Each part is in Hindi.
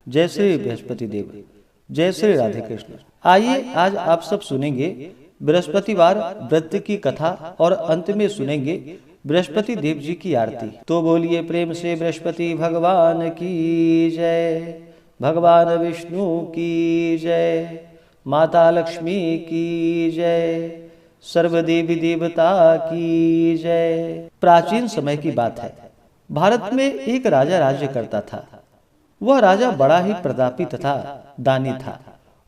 जय श्री बृहस्पति देव। जय श्री राधे कृष्ण। आइए आज आप सब सुनेंगे बृहस्पतिवार व्रत की कथा और अंत में सुनेंगे बृहस्पति देव जी की आरती। तो बोलिए प्रेम से बृहस्पति भगवान की जय, भगवान विष्णु की जय, माता लक्ष्मी की जय, सर्वदेवी देवता की जय। प्राचीन समय की बात है। भारत में एक राजा राज्य करता था। वह राजा बड़ा ही प्रतापी तथा दानी था।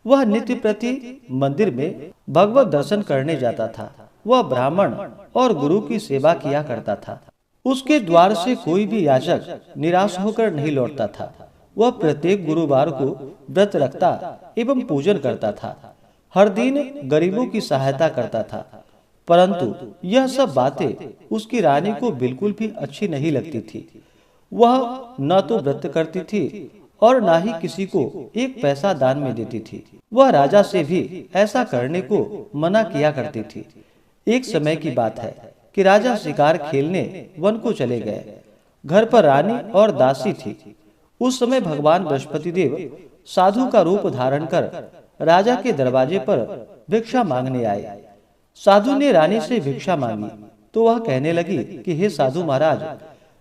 वह नित्य प्रति मंदिर में भगवत दर्शन करने जाता था। वह ब्राह्मण और गुरु की सेवा किया करता था। उसके द्वार से कोई भी याचक निराश होकर नहीं लौटता था। वह प्रत्येक गुरुवार को व्रत रखता एवं पूजन करता था। हर दिन गरीबों की सहायता करता था। परंतु यह सब बातें उसकी रानी को बिल्कुल भी अच्छी नहीं लगती थी। वह न तो व्रत करती थी और न ही किसी को एक पैसा दान में देती थी। वह राजा से भी ऐसा करने को मना किया करती थी। एक समय की बात है कि राजा शिकार खेलने वन को चले गए। घर पर रानी और दासी थी। उस समय भगवान बृहस्पति देव साधु का रूप धारण कर राजा के दरवाजे पर भिक्षा मांगने आए। साधु ने रानी से भिक्षा मांगी तो वह कहने लगी कि हे साधु महाराज,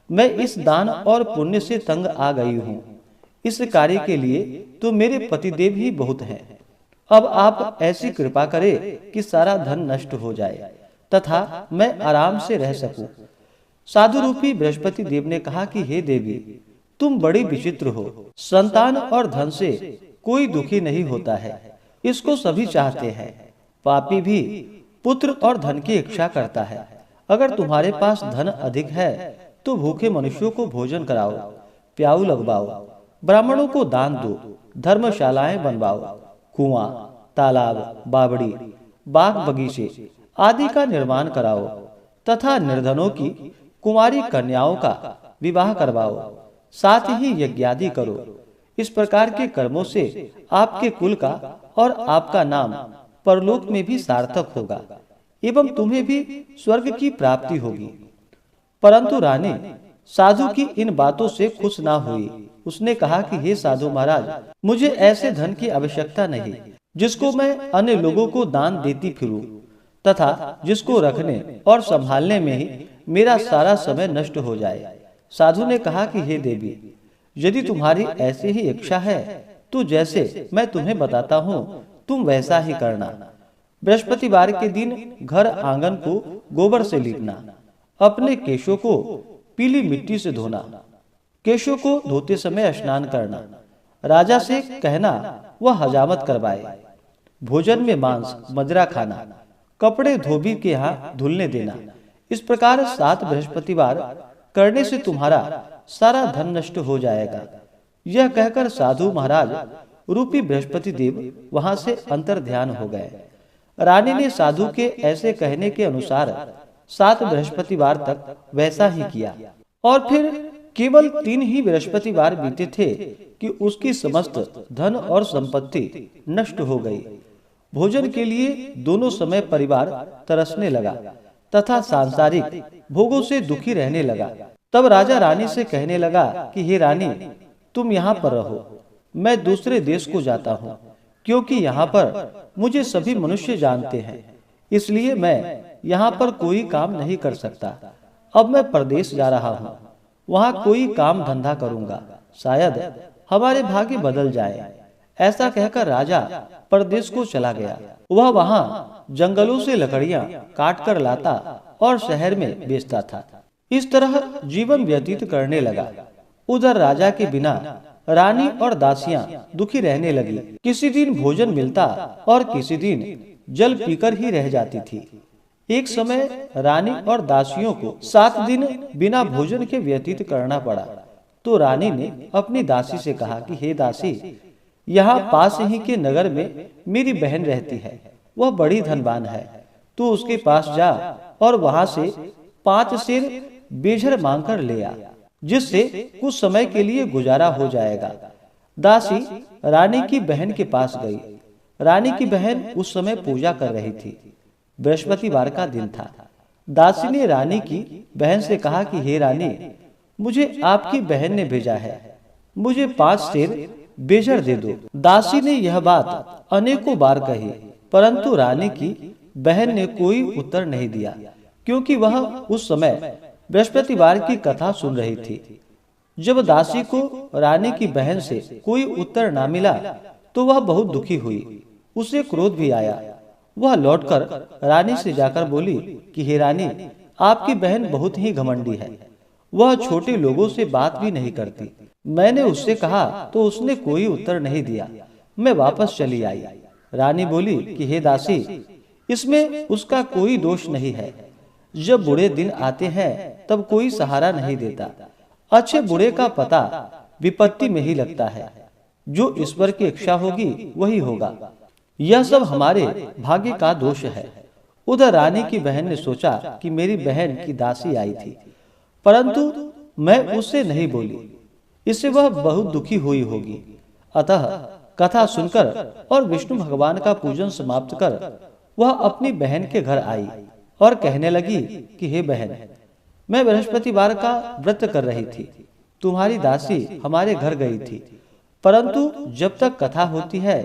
मैं इस दान और पुण्य से तंग आ गई हूँ। इस कार्य के लिए तो मेरे पतिदेव ही बहुत हैं। अब आप ऐसी कृपा करें कि सारा धन नष्ट हो जाए तथा मैं आराम से रह सकूं। साधु रूपी बृहस्पति देव ने कहा कि हे देवी, तुम बड़ी विचित्र हो। संतान और धन से कोई दुखी नहीं होता है, इसको सभी चाहते हैं। पापी भी पुत्र और धन की इच्छा करता है। अगर तुम्हारे पास धन अधिक है तो भूखे मनुष्यों को भोजन कराओ, प्याऊ लगवाओ, ब्राह्मणों को दान दो, धर्मशालाएं बनवाओ, कुआं, तालाब, बावड़ी, बाग बगीचे आदि का निर्माण कराओ तथा निर्धनों की कुंवारी कन्याओं का विवाह करवाओ, साथ ही यज्ञादि करो। इस प्रकार के कर्मों से आपके कुल का और आपका नाम परलोक में भी सार्थक होगा एवं तुम्हें भी स्वर्ग की प्राप्ति होगी। परंतु रानी साधु की इन बातों से खुश ना हुई। उसने कहा कि हे साधु महाराज, मुझे ऐसे धन की आवश्यकता नहीं जिसको मैं अन्य लोगों को दान देती फिरूं तथा जिसको रखने और संभालने में ही मेरा सारा समय नष्ट हो जाए। साधु ने कहा कि हे देवी, यदि तुम्हारी ऐसी ही इच्छा है तो जैसे मैं तुम्हें बताता हूँ तुम वैसा ही करना। बृहस्पतिवार के दिन घर आंगन को गोबर से लीपना, अपने केशों को पीली मिट्टी से धोना, केशों को धोते समय स्नान करना, राजा से कहना वह हजामत करवाए, भोजन में मांस मदिरा खाना, कपड़े धोबी के यहाँ धुलने देना। इस प्रकार 7 बृहस्पतिवार करने से तुम्हारा सारा धन नष्ट हो जाएगा। यह कहकर साधु महाराज रूपी बृहस्पति देव वहां से अंतर ध्यान हो गए। रानी ने साधु के ऐसे कहने के अनुसार 7 बृहस्पतिवार तक वैसा ही किया और फिर केवल 3 ही बृहस्पतिवार बीते थे कि उसकी समस्त धन और संपत्ति नष्ट हो गई। भोजन के लिए दोनों समय परिवार तरसने लगा तथा सांसारिक भोगों से दुखी रहने लगा। तब राजा रानी से कहने लगा कि हे रानी, तुम यहाँ पर रहो, मैं दूसरे देश को जाता हूँ, क्योंकि यहाँ पर मुझे सभी मनुष्य जानते हैं, इसलिए मैं यहाँ पर कोई काम नहीं कर सकता। अब मैं परदेश जा रहा हूँ, वहाँ कोई काम धंधा करूँगा, शायद हमारे भाग्य बदल जाए। ऐसा कहकर राजा परदेश को चला गया। वह वहाँ जंगलों से लकड़ियाँ काट कर लाता और शहर में बेचता था। इस तरह जीवन व्यतीत करने लगा। उधर राजा के बिना रानी और दासियां दुखी रहने लगी। किसी दिन भोजन मिलता और किसी दिन जल पीकर ही रह जाती थी। एक समय रानी और दासियों को 7 दिन बिना भोजन के व्यतीत करना पड़ा। तो रानी ने अपनी दासी से कहा कि हे दासी, यहाँ पास ही के नगर में मेरी बहन रहती है, वह बड़ी धनवान है, तू उसके पास जा और वहां से 5 सेर बेझर मांग कर ले आ, जिससे कुछ समय के लिए गुजारा हो जाएगा। दासी रानी की बहन के पास गई। रानी की बहन उस समय पूजा कर रही थी। बृहस्पतिवार का दिन था। दासी ने रानी की बहन से कहा कि हे रानी, मुझे आपकी बहन ने भेजा है, मुझे 5 सेर बेजर दे दो। दासी ने यह बात अनेकों बार कही, परंतु रानी की बहन ने कोई उत्तर नहीं दिया, क्योंकि वह उस समय बृहस्पतिवार की कथा सुन रही थी। जब दासी को रानी की बहन से कोई उत्तर ना मिला तो वह बहुत दुखी हुई। उसे क्रोध भी आया। वह लौटकर रानी से जाकर बोली कि हे रानी, आपकी बहन बहुत ही घमंडी है। वह छोटे लोगों से बात भी नहीं करती। मैंने उससे कहा तो उसने कोई उत्तर नहीं दिया। मैं वापस चली आई। रानी बोली कि हे दासी, इसमें उसका कोई दोष नहीं है। जब बुरे दिन आते हैं तब कोई सहारा नहीं देता। अच्छे बुरे का पता विपत्ति में ही लगता है। जो ईश्वर की इच्छा होगी वही होगा। यह सब हमारे भाग्य का दोष है। उधर रानी की बहन ने सोचा कि मेरी बहन की दासी आई थी, परंतु मैं उससे नहीं बोली। इससे वह बहुत दुखी हुई होगी। अतः कथा सुनकर और विष्णु भगवान का पूजन समाप्त कर वह अपनी बहन के घर आई और कहने लगी कि हे बहन, मैं बृहस्पतिवार का व्रत कर रही थी। तुम्हारी दासी हमारे घर गई थी, परंतु जब तक कथा होती है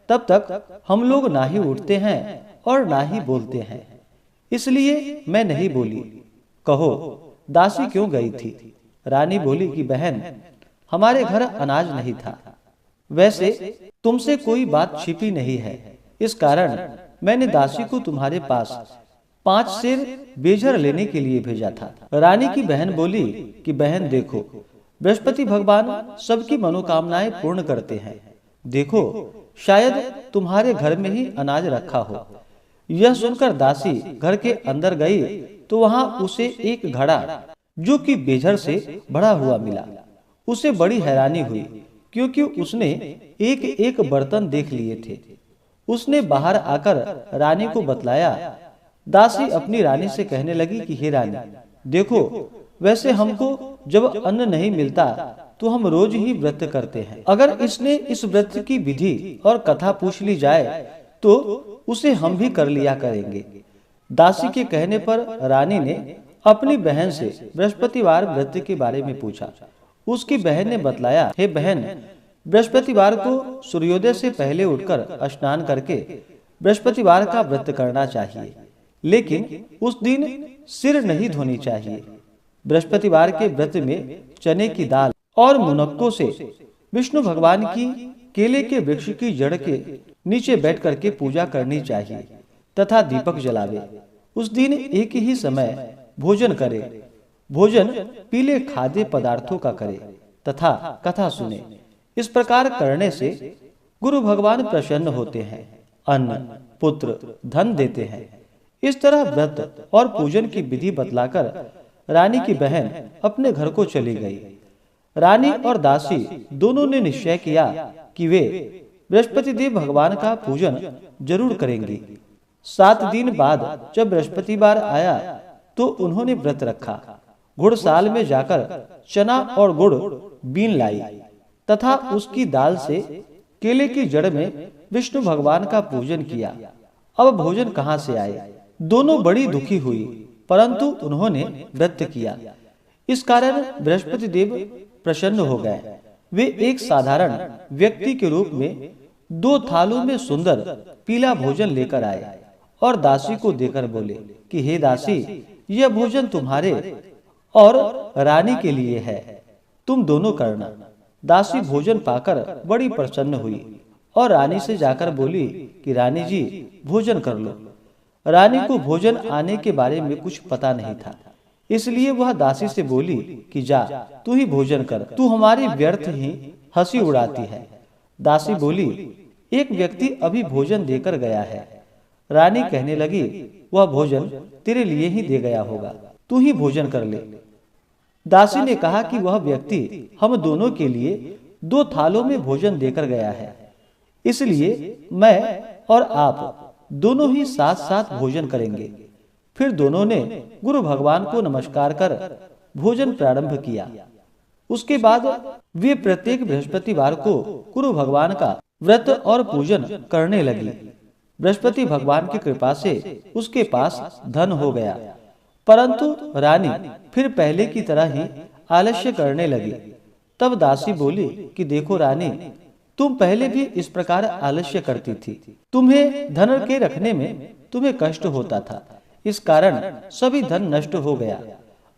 तब तक हम लोग ना ही उठते हैं और ना ही बोलते हैं, इसलिए मैं नहीं बोली। कहो, दासी क्यों गई थी? रानी बोली कि बहन, हमारे घर अनाज नहीं था। वैसे तुमसे कोई बात छिपी नहीं है, इस कारण मैंने दासी को तुम्हारे पास 5 सेर बेजर लेने के लिए भेजा था। रानी की बहन बोली कि बहन देखो, बृहस्पति भगवान सबकी मनोकामनाएं पूर्ण करते हैं। देखो, शायद तुम्हारे घर में ही अनाज रखा हो। यह सुनकर दासी घर के अंदर गई तो वहां उसे एक घड़ा जो कि बेजर से भरा हुआ मिला। उसे बड़ी हैरानी हुई, क्योंकि उसने एक एक बर्तन देख लिए थे। उसने बाहर आकर रानी को बतलाया। दासी अपनी रानी से कहने लगी कि हे रानी, देखो, वैसे हमको जब अन्न नहीं मिलता तो हम रोज ही व्रत करते हैं। अगर इसने इस व्रत की विधि और कथा पूछ ली जाए तो उसे हम भी कर लिया करेंगे। दासी के कहने पर रानी ने अपनी बहन से बृहस्पतिवार व्रत के बारे में पूछा। उसकी बहन ने बतलाया, हे बहन, बृहस्पतिवार को सूर्योदय से पहले उठकर स्नान करके बृहस्पतिवार का व्रत करना चाहिए, लेकिन उस दिन सिर नहीं धोनी चाहिए। बृहस्पतिवार के व्रत में चने की दाल और मुनक्कों से विष्णु भगवान की केले के वृक्ष की जड़ के नीचे बैठ करके पूजा करनी चाहिए तथा दीपक जलावे। उस दिन एक ही समय भोजन करे। भोजन पीले खाद्य पदार्थों का करे तथा कथा सुने। इस प्रकार करने से गुरु भगवान प्रसन्न होते हैं, अन्न, पुत्र, धन देते हैं। इस तरह व्रत और पूजन की विधि बतलाकर रानी की बहन अपने घर को चली गई। रानी और दासी दोनों ने निश्चय किया कि वे बृहस्पति देव भगवान का पूजन जरूर करेंगी। 7 दिन बाद जब बृहस्पतिवार आया तो उन्होंने व्रत रखा। घुड़साल में जाकर चना और गुड़ बीन लाई तथा उसकी दाल से केले की जड़ में विष्णु भगवान का पूजन किया। अब भोजन कहाँ से आए? दोनों बड़ी दुखी हुई, परंतु उन्होंने व्रत किया। इस कारण बृहस्पति देव प्रसन्न हो गए। वे एक साधारण व्यक्ति के रूप में 2 थालों में सुंदर पीला भोजन लेकर आए और दासी को देकर बोले कि हे दासी, यह भोजन तुम्हारे और रानी के लिए है, तुम दोनों करना। दासी भोजन पाकर बड़ी प्रसन्न हुई और रानी से जाकर बोली कि रानी जी, भोजन कर लो। रानी को भोजन आने के बारे में कुछ पता नहीं था, इसलिए वह दासी से बोली कि जा, तू ही भोजन कर, तू हमारी व्यर्थ ही हंसी उड़ाती है। दासी बोली, एक व्यक्ति अभी भोजन देकर गया है। रानी कहने लगी, वह भोजन तेरे लिए ही दे गया होगा, तू ही भोजन कर ले। दासी ने कहा कि वह व्यक्ति हम दोनों के लिए 2 थालों में भोजन देकर गया है, इसलिए मैं और आप दोनों ही साथ साथ भोजन करेंगे। फिर दोनों ने गुरु भगवान को नमस्कार कर भोजन प्रारंभ किया। उसके बाद वे प्रत्येक बृहस्पतिवार को गुरु भगवान का व्रत और पूजन करने लगी। बृहस्पति भगवान की कृपा से उसके पास धन हो गया, परंतु रानी फिर पहले की तरह ही आलस्य करने लगी। तब दासी बोली कि देखो रानी, तुम पहले भी इस प्रकार आलस्य करती थी। तुम्हें धन के रखने में तुम्हें कष्ट होता था, इस कारण सभी धन नष्ट हो गया।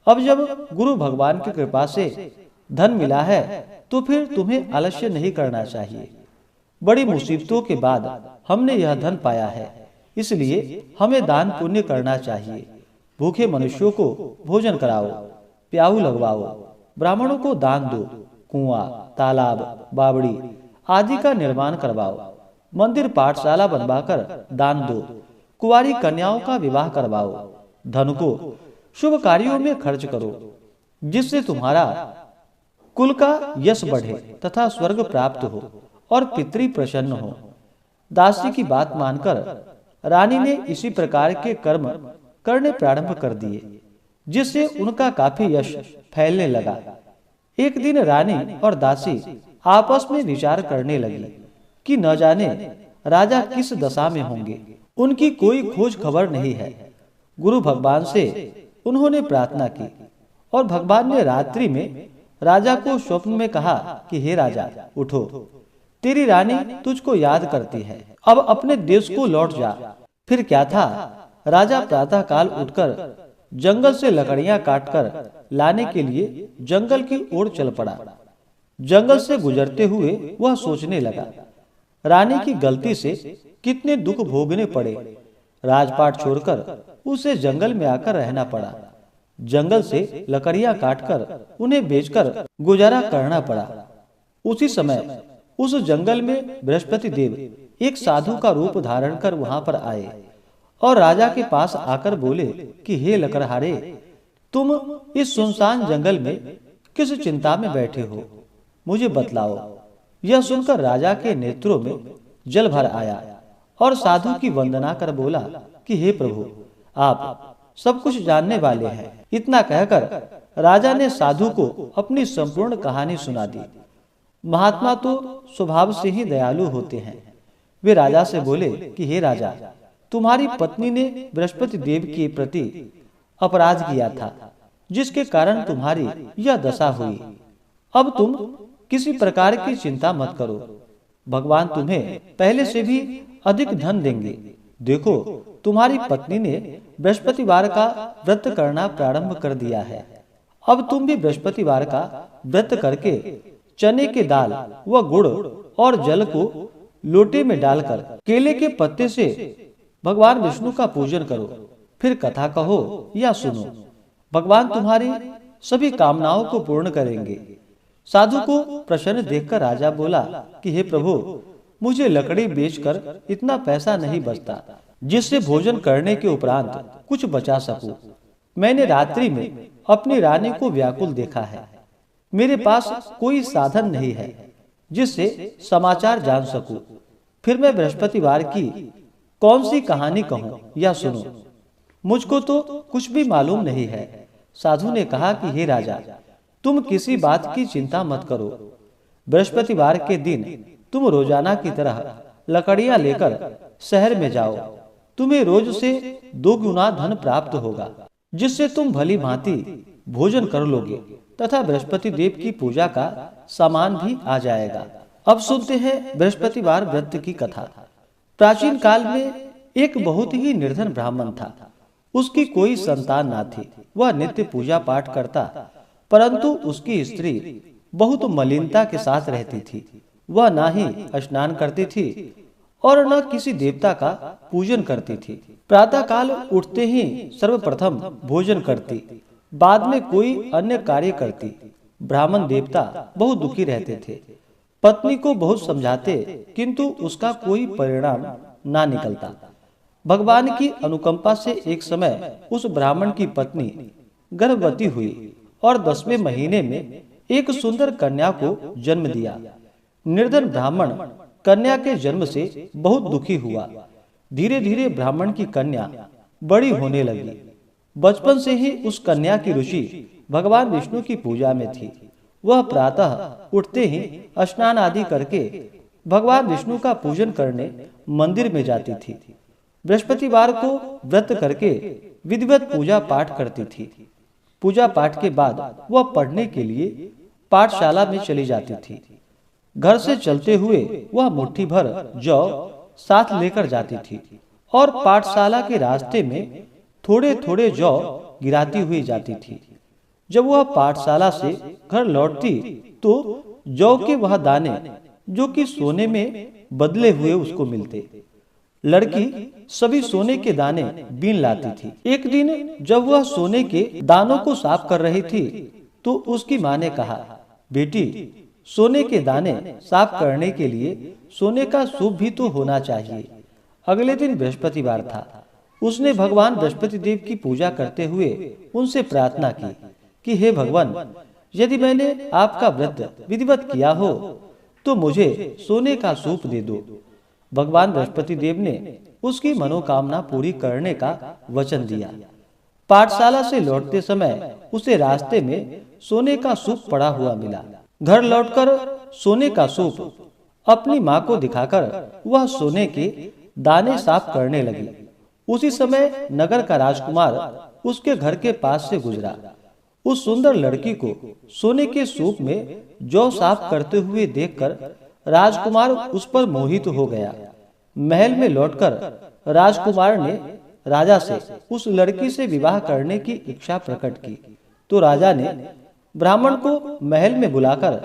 अब जब गुरु भगवान की कृपा से धन मिला है तो फिर तुम्हें आलस्य नहीं करना चाहिए। बड़ी मुसीबतों के बाद हमने यह धन पाया है, इसलिए हमें दान पुण्य करना चाहिए। भूखे मनुष्यों को भोजन कराओ, प्याऊ लगवाओ, ब्राह्मणों को दान दो, कुआं, तालाब, बावड़ी आदि का निर्माण करवाओ, मंदिर पाठशाला बनवाकर दान दो, कुंवारी कन्याओं का विवाह करवाओ, धन को शुभ कार्यों में खर्च करो, जिससे तुम्हारा कुल का यश बढ़े तथा स्वर्ग प्राप्त हो और पितृ प्रसन्न हो। दासी की बात मानकर रानी ने इसी प्रकार के कर्म करने प्रारंभ कर दिए, जिससे उनका काफी यश फैलने लगा। एक दिन रानी और दासी आपस में विचार करने लगी कि न जाने राजा किस दशा में होंगे। उनकी कोई खोज खबर नहीं है। गुरु भगवान से उन्होंने प्रार्थना की और भगवान ने रात्रि में राजा को स्वप्न में कहा कि हे राजा, उठो, तेरी रानी तुझको याद करती है, अब अपने देश को लौट जा। फिर क्या था, राजा प्रातः काल उठकर जंगल से लकड़ियां काटकर लाने के लिए जंगल की ओर चल पड़ा। जंगल से गुजरते हुए वह सोचने लगा, रानी की गलती से कितने दुख भोगने पड़े। राजपाट छोड़कर उसे जंगल में आकर रहना पड़ा। जंगल से लकड़ियां काटकर उन्हें बेचकर गुजारा करना पड़ा। उसी समय उस जंगल में बृहस्पति देव एक साधु का रूप धारण कर वहां पर आए और राजा के पास आकर बोले कि हे लकड़हारे, तुम इस सुनसान जंगल में किस चिंता में बैठे हो, मुझे बतलाओ। यह सुनकर राजा के नेत्रों में जल भर आया और साधु की वंदना कर बोला कि हे प्रभु, आप सब कुछ जानने वाले हैं। इतना कहकर राजा ने साधु को अपनी संपूर्ण कहानी सुना दी। महात्मा तो स्वभाव से ही दयालु होते हैं। वे राजा से बोले कि हे राजा, तुम्हारी पत्नी ने बृहस्पति देव के प्रति अपराध किया था, जिसके कारण तुम्हारी यह दशा हुई। अब तुम किसी प्रकार की चिंता मत करो, भगवान तुम्हें पहले से भी अधिक धन देंगे। देखो, तुम्हारी पत्नी ने बृहस्पतिवार का व्रत करना प्रारंभ कर दिया है। अब तुम भी बृहस्पतिवार का व्रत करके चने के दाल व गुड़ और जल को लोटे में डालकर केले के पत्ते से भगवान विष्णु का पूजन करो। फिर कथा कहो या सुनो, भगवान तुम्हारी सभी कामनाओं को पूर्ण करेंगे। साधु को प्रसन्न देखकर राजा बोला कि हे प्रभु, मुझे लकड़ी बेचकर इतना पैसा नहीं बचता जिससे भोजन करने के उपरांत कुछ बचा सकूं। मैंने रात्रि में अपनी रानी को व्याकुल देखा है। मेरे पास कोई साधन नहीं है जिससे समाचार जान सकूं। फिर मैं बृहस्पतिवार की कौन सी कहानी कहूं या सुनूं? मुझको तो कुछ भी मालूम नहीं है। साधु ने कहा कि हे राजा, तुम किसी बात की चिंता मत करो। बृहस्पतिवार के दिन तुम रोजाना की तरह लकड़ियां लेकर शहर में जाओ। तुम्हें रोज से 2 गुना धन प्राप्त होगा, जिससे तुम भली भांति भोजन कर लोगे तथा बृहस्पति देव की पूजा का सामान भी आ जाएगा। अब सुनते हैं बृहस्पतिवार व्रत की कथा। प्राचीन काल में एक बहुत ही निर्धन ब्राह्मण था। उसकी कोई संतान ना थी। वह नित्य पूजा पाठ करता, परंतु उसकी स्त्री बहुत मलिनता के साथ रहती थी। वह ना ही स्नान करती थी और न किसी देवता का पूजन करती थी। प्रातः काल उठते ही सर्वप्रथम भोजन करती, बाद में कोई अन्य कार्य करती। ब्राह्मण देवता बहुत दुखी रहते थे। पत्नी को बहुत समझाते, किंतु उसका कोई परिणाम ना निकलता। भगवान की अनुकंपा से एक समय उस ब्राह्मण की पत्नी गर्भवती हुई और 10वें महीने में एक सुंदर कन्या को जन्म दिया। निर्धन ब्राह्मण कन्या के जन्म से बहुत दुखी हुआ। धीरे धीरे ब्राह्मण की कन्या बड़ी होने लगी। बचपन से ही उस कन्या की रुचि भगवान विष्णु की पूजा में थी। वह प्रातः उठते ही स्नान आदि करके भगवान विष्णु का पूजन करने मंदिर में जाती थी। बृहस्पतिवार को व्रत करके विधिवत पूजा पाठ करती थी। पूजा पाठ के बाद वह पढ़ने के लिए पाठशाला में चली जाती थी। घर से चलते हुए वह मुट्ठी भर जौ साथ लेकर जाती थी और पाठशाला के रास्ते में थोड़े थोड़े जौ गिराती हुई जाती थी। जब वह पाठशाला से घर लौटती तो जौ के वह दाने जो कि सोने में बदले हुए उसको मिलते। लड़की सभी सोने के दाने बीन लाती थी। एक दिन जब वह सोने के दानों को साफ कर रही थी तो उसकी माँ ने कहा, बेटी, सोने के दाने साफ करने के लिए सोने का सूप भी तो होना चाहिए। अगले दिन बृहस्पतिवार था। उसने भगवान बृहस्पति देव की पूजा करते हुए उनसे प्रार्थना की कि हे भगवान, यदि मैंने आपका व्रत विधिवत किया हो तो मुझे सोने का सूप दे दो। भगवान बृहस्पति देव ने उसकी मनोकामना पूरी करने का वचन दिया। पाठशाला से लौटते समय उसे रास्ते में सोने का सूप पड़ा हुआ मिला। घर लौटकर सोने का सूप अपनी माँ को दिखाकर वह सोने के दाने साफ करने लगी। उसी समय नगर का राजकुमार उसके घर के पास से गुजरा। उस सुंदर लड़की को सोने के सूप में जौ साफ करते हुए देखकर राजकुमार उस पर मोहित हो गया। महल में लौटकर राजकुमार ने राजा से उस लड़की से विवाह करने की इच्छा प्रकट की। तो राजा ने ब्राह्मण को महल में बुलाकर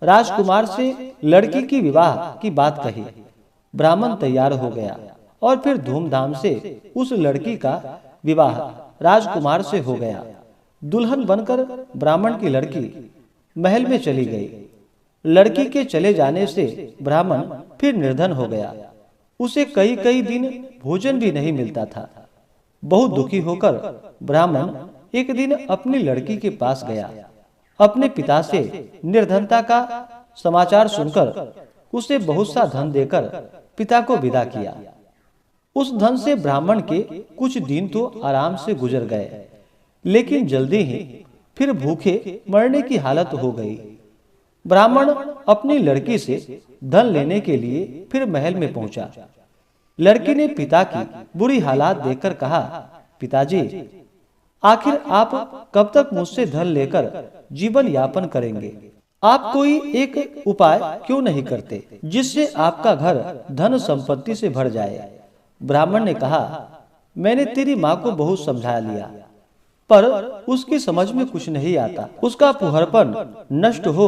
राजकुमार से लड़की की विवाह की बात कही। ब्राह्मण तैयार हो गया और फिर धूमधाम से उस लड़की का विवाह राजकुमार से हो गया। दुल्हन बनकर ब्राह्मण की लड़की महल में चली गई। लड़की के चले जाने से ब्राह्मण फिर निर्धन हो गया। उसे कई कई दिन भोजन भी नहीं मिलता था। बहुत दुखी होकर ब्राह्मण एक दिन अपनी लड़की के पास गया। अपने पिता से निर्धनता का समाचार सुनकर उसे बहुत सा धन देकर पिता को विदा किया। उस धन से ब्राह्मण के कुछ दिन तो आराम से गुजर गए, लेकिन जल्दी ही फिर भूखे मरने की हालत हो गई। ब्राह्मण अपनी लड़की से धन लेने के लिए फिर महल में पहुंचा। लड़की ने पिता की बुरी हालात देखकर कहा, पिताजी, आखिर आप कब तक मुझसे धन लेकर जीवन यापन करेंगे? आप कोई एक उपाय क्यों नहीं करते जिससे आपका घर धन संपत्ति से भर जाए? ब्राह्मण ने कहा, मैंने तेरी माँ को बहुत समझा लिया, पर उसकी समझ में कुछ नहीं आता। उसका फुहरपन नष्ट हो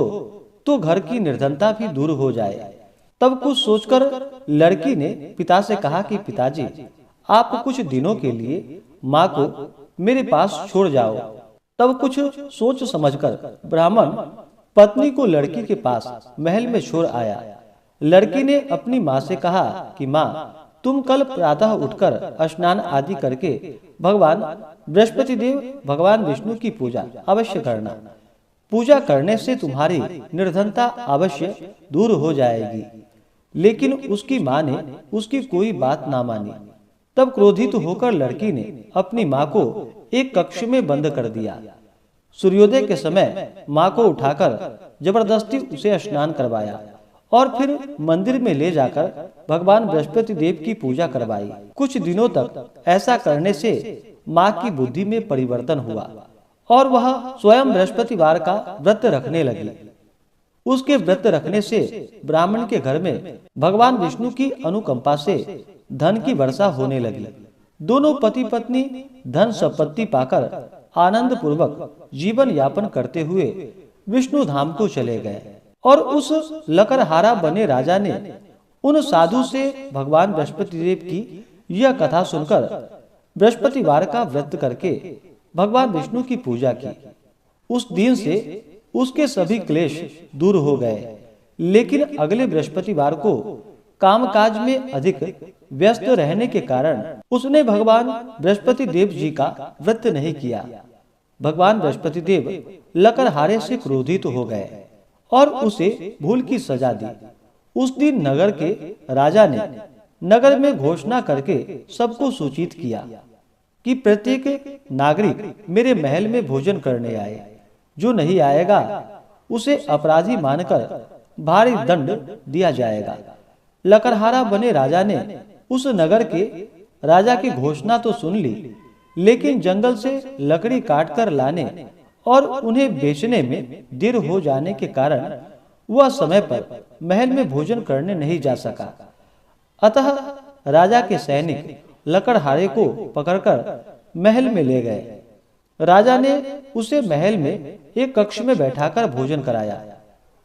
तो घर की निर्धनता भी दूर हो जाए। तब कुछ सोचकर लड़की ने पिता से कहा कि पिताजी, आप कुछ दिनों के लिए माँ को मेरे पास छोड़ जाओ। तब कुछ सोच समझकर ब्राह्मण पत्नी को लड़की के पास महल में छोड़ आया। लड़की ने अपनी माँ से कहा कि माँ, तुम कल प्रातः उठकर स्नान आदि करके भगवान बृहस्पति देव, भगवान विष्णु की पूजा अवश्य करना। पूजा करने से तुम्हारी निर्धनता अवश्य दूर हो जाएगी। लेकिन उसकी माँ ने उसकी कोई बात ना मानी। तब क्रोधित होकर लड़की ने अपनी माँ को एक कक्ष में बंद कर दिया। सूर्योदय के समय माँ को उठाकर जबरदस्ती उसे स्नान करवाया और फिर मंदिर में ले जाकर भगवान बृहस्पति देव की पूजा करवाई। कुछ दिनों तक ऐसा करने से माँ की बुद्धि में परिवर्तन हुआ और वह स्वयं बृहस्पतिवार का व्रत रखने लगी। उसके व्रत रखने से ब्राह्मण के घर में भगवान विष्णु की अनुकंपा से धन की वर्षा होने लगी। दोनों पति पत्नी धन संपत्ति पाकर आनंद पूर्वक जीवन यापन करते हुए विष्णु धाम को चले गए। और उस लकड़हारा बने राजा ने उन साधु से भगवान बृहस्पति देव की यह कथा सुनकर बृहस्पतिवार का व्रत करके भगवान विष्णु की पूजा की। उस दिन से उसके सभी क्लेश दूर हो गए। लेकिन अगले बृहस्पतिवार को कामकाज में अधिक व्यस्त रहने के कारण उसने भगवान बृहस्पति देव जी का व्रत नहीं किया। भगवान बृहस्पति देव लकड़हारे से क्रोधित हो गए और उसे भूल की सजा दी। उस दिन नगर के राजा ने नगर में घोषणा करके सबको सूचित किया कि प्रत्येक नागरिक मेरे महल में भोजन करने आए। जो नहीं आएगा उसे अपराधी मानकर भारी दंड दिया जाएगा। लकड़हारा बने राजा ने उस नगर के राजा की घोषणा तो सुन ली, लेकिन जंगल से लकड़ी काटकर लाने और उन्हें बेचने में देर हो जाने के कारण वह समय पर महल में भोजन करने नहीं जा सका। अतः राजा के सैनिक लकड़हारे को पकड़कर महल में ले गए। राजा ने उसे महल में एक कक्ष में बैठाकर भोजन कराया।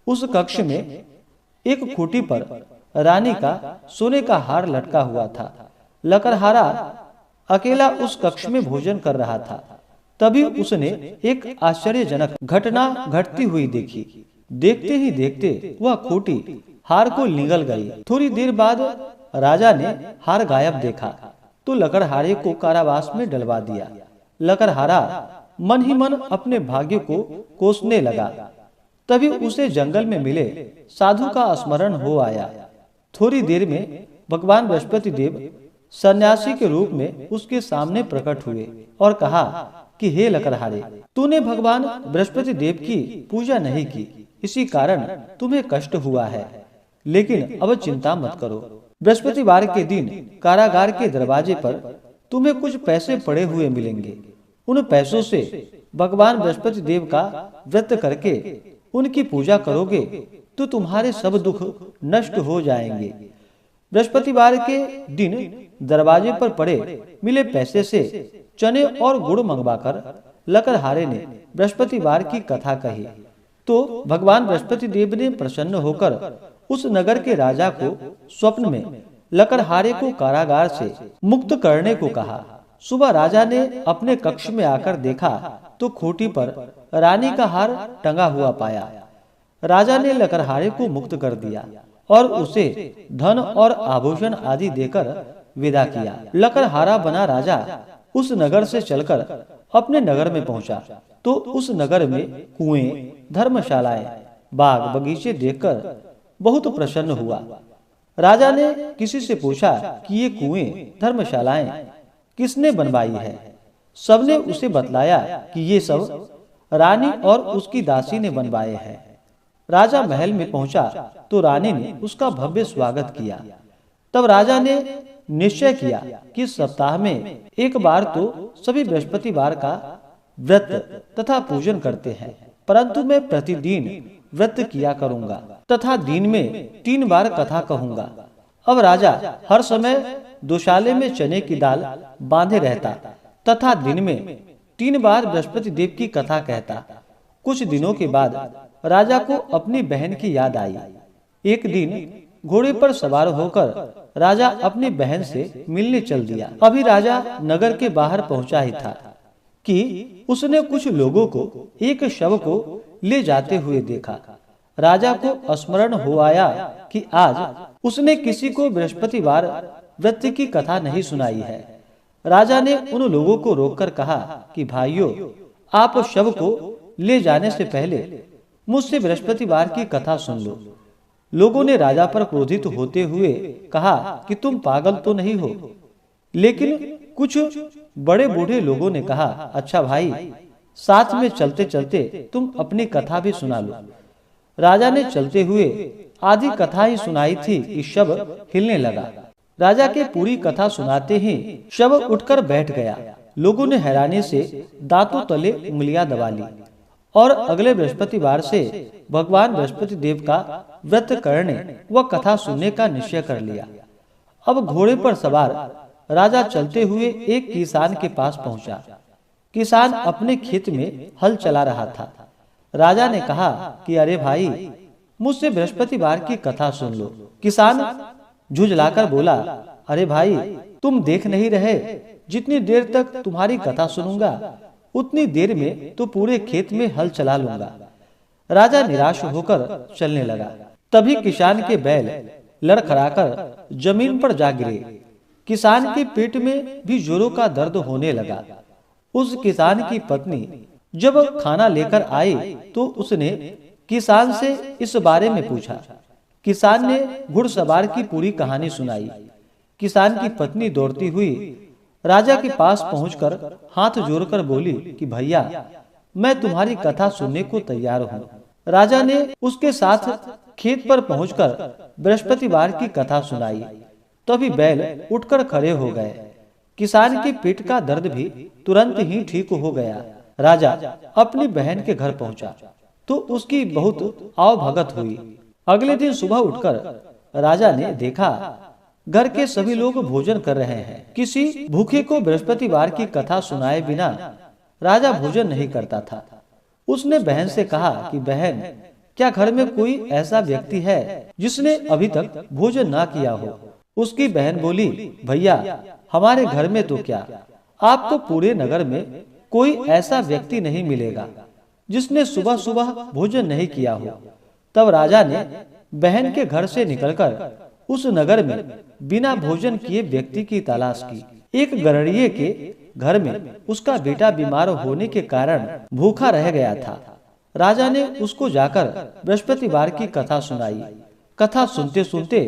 उस कक्ष में एक खूंटी पर रानी का सोने का हार लटका हुआ था। लकड़हारा अकेला उस कक्ष में भोजन कर रहा था। तभी उसने एक आश्चर्यजनक घटना घटती हुई देखी। देखते ही देखते वह खूंटी हार को निगल गई। थोड़ी देर बाद राजा ने हार गायब देखा तो लकड़हारे को कारावास में डलवा दिया। लकड़हारा मन ही मन अपने भाग्य को कोसने लगा। तभी उसे जंगल में मिले साधु का स्मरण हो आया। थोड़ी देर में भगवान बृहस्पति देव सन्यासी के रूप में उसके सामने प्रकट हुए और कहा कि हे लकड़हारे, तूने भगवान बृहस्पति देव की पूजा नहीं की, इसी कारण तुम्हें कष्ट हुआ है। लेकिन अब चिंता मत करो। बृहस्पतिवार के दिन कारागार के दरवाजे पर तुम्हें कुछ पैसे पड़े हुए मिलेंगे। उन पैसों से भगवान बृहस्पति देव का व्रत करके उनकी पूजा करोगे तो तुम्हारे सब दुख नष्ट हो जाएंगे। बृहस्पतिवार के दिन दरवाजे पर पड़े मिले पैसे से चने और गुड़ मंगवाकर लकड़हारे ने बृहस्पतिवार की कथा कही तो भगवान बृहस्पति देव ने प्रसन्न होकर उस नगर के राजा को स्वप्न में लकड़हारे को कारागार से मुक्त करने को कहा। सुबह राजा ने अपने कक्ष में आकर देखा तो खूंटी पर रानी का हार टंगा हुआ पाया। राजा ने लकड़हारे को मुक्त कर दिया और उसे धन और आभूषण आदि देकर विदा किया। लकड़हारा बना राजा उस नगर से चलकर अपने नगर में पहुंचा तो उस नगर में कुएं, धर्मशालाएं, बाग बगीचे देखकर बहुत प्रसन्न हुआ। राजा ने किसी से पूछा कि ये कुएं, धर्मशालाएं किसने बनवाई है। सबने उसे बतलाया कि ये सब रानी और उसकी दासी ने बनवाए हैं। राजा महल में पहुंचा तो रानी ने उसका भव्य स्वागत किया। तब राजा ने निश्चय किया कि सप्ताह में एक बार तो सभी बृहस्पतिवार का व्रत तथा पूजन करते हैं, परंतु मैं प्रतिदिन व्रत किया करूंगा तथा दिन में 3 बार कथा कहूंगा। अब राजा हर समय दोशाले में चने की दाल बांधे रहता तथा दिन में 3 बार बृहस्पति देव की कथा कहता। कुछ दिनों के बाद राजा को अपनी बहन की याद आई। एक दिन घोड़े पर सवार होकर राजा अपनी बहन से मिलने चल दिया। अभी राजा नगर के बाहर पहुंचा ही था कि उसने कुछ लोगों को एक शव को ले जाते हुए देखा। राजा को स्मरण हो आया कि आज उसने किसी को बृहस्पतिवार व्रत की कथा नहीं सुनाई है। राजा ने उन लोगों को रोककर कहा कि भाइयों, आप शव को ले जाने से पहले मुझसे बृहस्पतिवार की कथा सुन लो। लोगों ने राजा पर क्रोधित होते हुए कहा कि तुम पागल तो नहीं हो। लेकिन कुछ बड़े बूढ़े लोगों ने कहा, अच्छा भाई, साथ में चलते चलते तुम अपनी कथा भी सुना लो। राजा ने चलते हुए आधी कथा ही सुनाई थी कि शव हिलने लगा। राजा के पूरी कथा सुनाते ही शव उठकर बैठ गया। लोगों ने हैरानी से दांतों तले उंगलियां दबा ली और अगले बृहस्पतिवार से भगवान बृहस्पति देव का व्रत करने व कथा सुनने का निश्चय कर लिया। अब घोड़े पर सवार राजा चलते हुए एक किसान के पास पहुंचा। किसान अपने खेत में हल चला रहा था। राजा ने कहा कि अरे भाई, मुझसे बृहस्पतिवार की कथा सुन लो। किसान झुंझलाकर बोला, अरे भाई, तुम देख नहीं रहे, जितनी देर तक तुम्हारी कथा सुनूंगा उतनी देर में तो पूरे खेत में हल चला लूंगा। राजा निराश होकर चलने लगा। तभी किसान के बैल लड़खड़ाकर जमीन पर जा गिरे। किसान के पेट में भी जोरों का दर्द होने लगा। उस किसान की पत्नी जब खाना लेकर आई तो उसने किसान से इस बारे में पूछा। किसान ने घुड़सवार की पूरी कहानी सुनाई। किसान की पत्नी दौड़ती हुई राजा के पास पहुंचकर हाथ जोड़कर बोली कि भैया, मैं तुम्हारी कथा सुनने को तैयार हूँ। राजा ने उसके साथ खेत पर पहुंचकर बृहस्पतिवार की कथा सुनाई। तभी बैल उठकर खड़े हो गए। किसान के पेट का दर्द भी तुरंत ही ठीक हो गया। राजा अपनी बहन के घर पहुंचा। तो उसकी बहुत आवभगत हुई। अगले दिन सुबह उठकर राजा ने देखा घर के सभी लोग भोजन कर रहे हैं। किसी भूखे को बृहस्पतिवार की कथा सुनाए बिना राजा भोजन नहीं करता था। उसने बहन से कहा कि बहन, क्या घर में कोई ऐसा व्यक्ति है जिसने अभी तक भोजन ना किया हो? उसकी बहन बोली, भैया, हमारे घर में तो क्या, आपको पूरे नगर में कोई ऐसा व्यक्ति नहीं मिलेगा जिसने सुबह सुबह भोजन नहीं किया हो। तब राजा ने बहन के घर से निकलकर उस नगर में बिना भोजन किए व्यक्ति की तलाश की। एक गरड़िए के घर में उसका बेटा बीमार होने के कारण भूखा रह गया था। राजा ने उसको जाकर बृहस्पतिवार की कथा सुनाई। कथा सुनते सुनते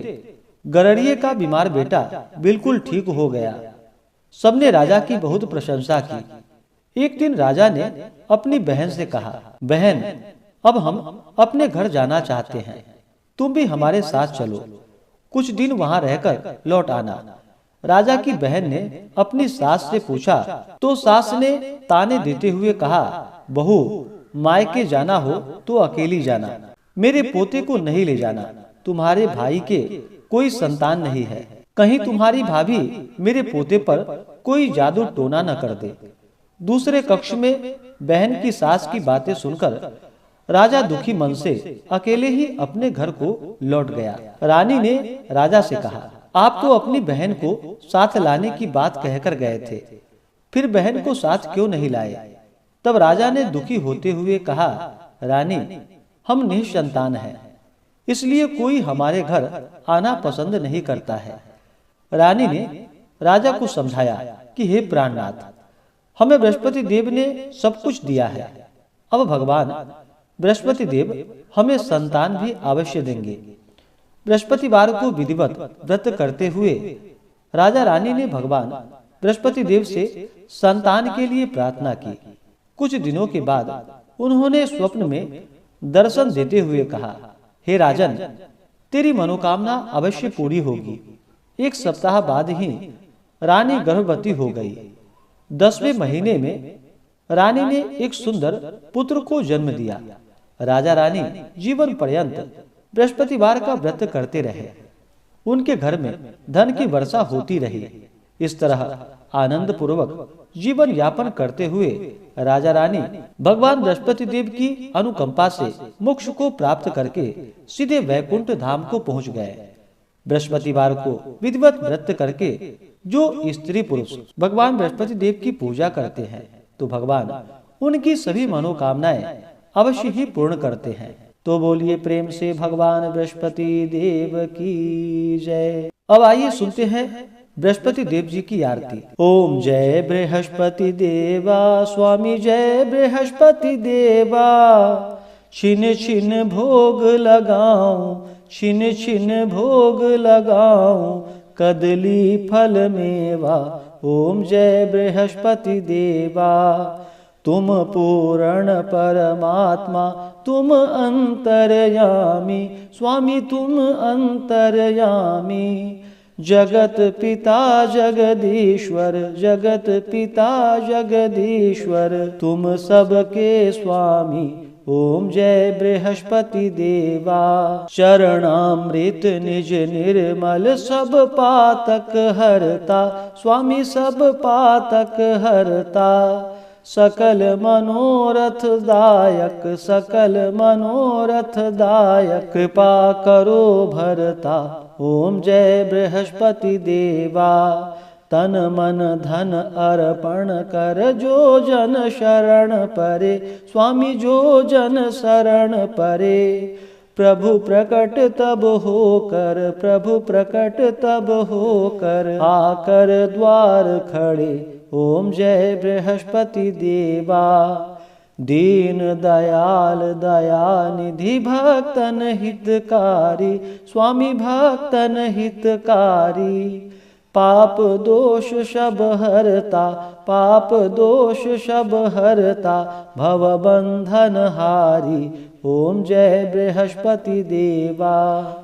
गरड़िए का बीमार बेटा बिल्कुल ठीक हो गया। सबने राजा की बहुत प्रशंसा की। एक दिन राजा ने अपनी बहन से कहा, बहन, अब हम अपने घर जाना चाहते हैं, तुम भी हमारे साथ चलो, कुछ दिन वहां रहकर लौट आना। राजा की बहन ने अपनी सास से पूछा तो सास ने ताने देते हुए कहा, बहू, मायके जाना हो तो अकेली जाना, मेरे पोते को नहीं ले जाना। तुम्हारे भाई के कोई संतान नहीं है, कहीं तुम्हारी भाभी मेरे पोते पर कोई जादू टोना न कर दे। दूसरे कक्ष में बहन की सास की बातें सुनकर राजा दुखी मन से अकेले ही अपने घर को लौट गया। रानी ने राजा से कहा, आप तो अपनी बहन को साथ लाने की बात कहकर गए थे, फिर बहन को साथ क्यों नहीं लाए? तब राजा ने दुखी होते हुए कहा, रानी, हम निसंतान हैं, इसलिए कोई हमारे घर आना पसंद नहीं करता है। रानी ने राजा को समझाया कि हे प्राणनाथ, हमें बृहस्पति देव ने सब कुछ दिया है, अब भगवान बृहस्पति देव हमें संतान भी अवश्य देंगे। बृहस्पतिवार को विधिवत व्रत करते हुए राजा रानी ने भगवान बृहस्पति देव से संतान के लिए प्रार्थना की। कुछ दिनों के बाद उन्होंने स्वप्न में दर्शन देते हुए कहा, हे राजन, तेरी मनोकामना अवश्य पूरी होगी। एक सप्ताह बाद ही रानी गर्भवती हो गई। 10वें महीने में रानी ने एक सुंदर पुत्र को जन्म दिया। राजा रानी जीवन पर्यंत बृहस्पतिवार का व्रत करते रहे। उनके घर में धन की वर्षा होती रही। इस तरह आनंद पूर्वक जीवन यापन करते हुए राजा रानी भगवान बृहस्पति देव की अनुकंपा से मोक्ष को प्राप्त करके सीधे वैकुंठ धाम को पहुंच गए। बृहस्पतिवार को विधिवत व्रत करके जो स्त्री पुरुष भगवान बृहस्पति देव की पूजा करते हैं, तो भगवान उनकी सभी मनोकामनाएं अवश्य ही पूर्ण करते हैं। तो बोलिए प्रेम से भगवान बृहस्पति देव की जय। अब आइए सुनते हैं बृहस्पति देव जी की आरती। ओम जय बृहस्पति देवा, स्वामी जय बृहस्पति देवा, छिन छिन भोग लगाऊं, छिन छिन भोग लगाऊं, कदली फल मेवा, ओम जय बृहस्पति देवा। तुम पूर्ण परमात्मा, तुम अंतर्यामी, स्वामी तुम अंतर्यामी, जगत पिता जगदीश्वर, जगत पिता जगदीश्वर, तुम सबके स्वामी, ओम जय बृहस्पति देवा। चरणामृत निज निर्मल सब पातक हरता, स्वामी सब पातक हरता, सकल मनोरथ दायक, सकल मनोरथ दायक, कृपा करो भरता, ओम जय बृहस्पति देवा। तन मन धन अर्पण कर जो जन शरण परे, स्वामी जो जन शरण परे, प्रभु प्रकट तब होकर, प्रभु प्रकट तब होकर, आकर द्वार खड़े, ओम जय बृहस्पति देवा। दीन दयाल दयानिधि भक्तन हितकारी, स्वामी भक्तन हितकारी, पाप दोष सब हरता, पाप दोष सब हरता, भव बंधन हारी, ओम जय बृहस्पति देवा।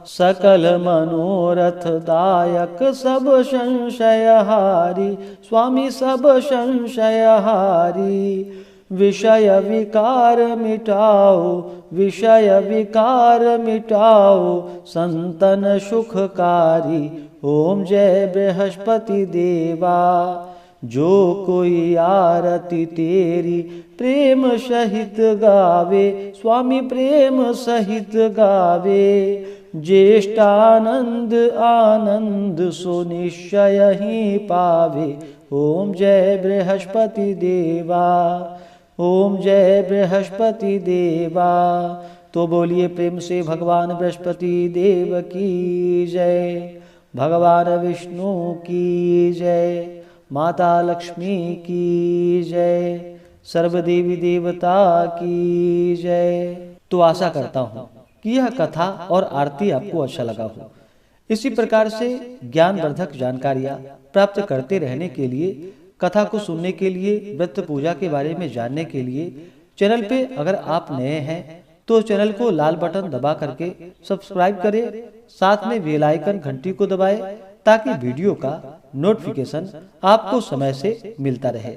सकल मनोरथ दायक सब संशय हारी, स्वामी सब संशय हारी, विषय विकार मिटाओ, विषय विकार मिटाओ, संतन सुखकारी। ओम जय बृहस्पति देवा। जो कोई आरती तेरी प्रेम सहित गावे, स्वामी प्रेम सहित गावे, ज्येष्ठानंद आनंद सो निश्चय ही पावे। ओम जय बृहस्पति देवा, ओम जय बृहस्पति देवा। तो बोलिए प्रेम से भगवान बृहस्पति देव की जय, भगवान विष्णु की जय, माता लक्ष्मी की जय, सर्वदेवी देवता की जय। तो आशा करता हूँ कि यह कथा और आरती आपको अच्छा लगा हो। इसी प्रकार से ज्ञानवर्धक जानकारियाँ प्राप्त करते रहने के लिए, कथा को सुनने के लिए, व्रत पूजा के बारे में जानने के लिए चैनल पे अगर आप नए हैं तो चैनल को लाल बटन दबा करके सब्सक्राइब करें, साथ में बेल आइकन घंटी को दबाएं ताकि वीडियो का नोटिफिकेशन आपको समय से मिलता रहे।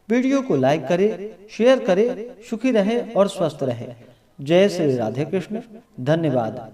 वीडियो को लाइक करें, शेयर करें। सुखी रहें और स्वस्थ रहें। जय श्री राधे कृष्ण। धन्यवाद।